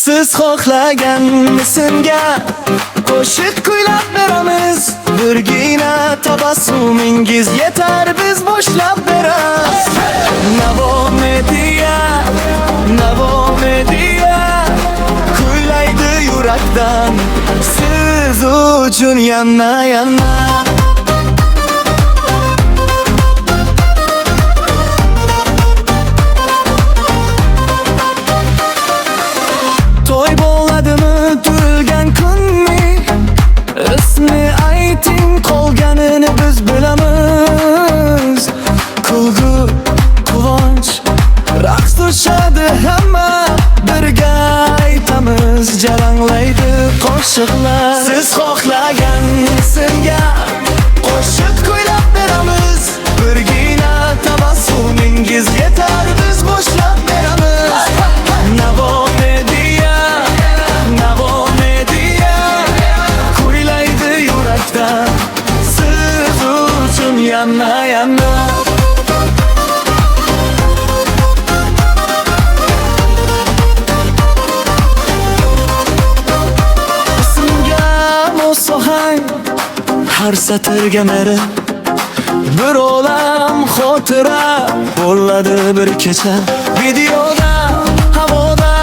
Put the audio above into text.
Siz xohlagan senga qo'shiq kuylab beramiz. Birgina tabassumingiz yetar, biz boshlab beramiz. Navo Media, Navo Media kuylaydi yurakdan siz uchun yana yana. To'y bo'ladimi, tug'ilgan kunmi? Ismi ayting, qolganini biz bilamiz. Kulgu, quvonch, raqs tushadi hamma, birga aytamiz, jaranglaydi qo'shiqlar. Siz xohlagan senga qo'shiq kuylab beramiz. Birgina tabassumingiz yetar, biz boshlab beramiz. Navo Media, Navo Media kuylaydi yurakdan siz uchun yana yana. Ismga mo'sohang har satrga meri, bir olam xotira bo'ladi bir kecha. Videoda, havoda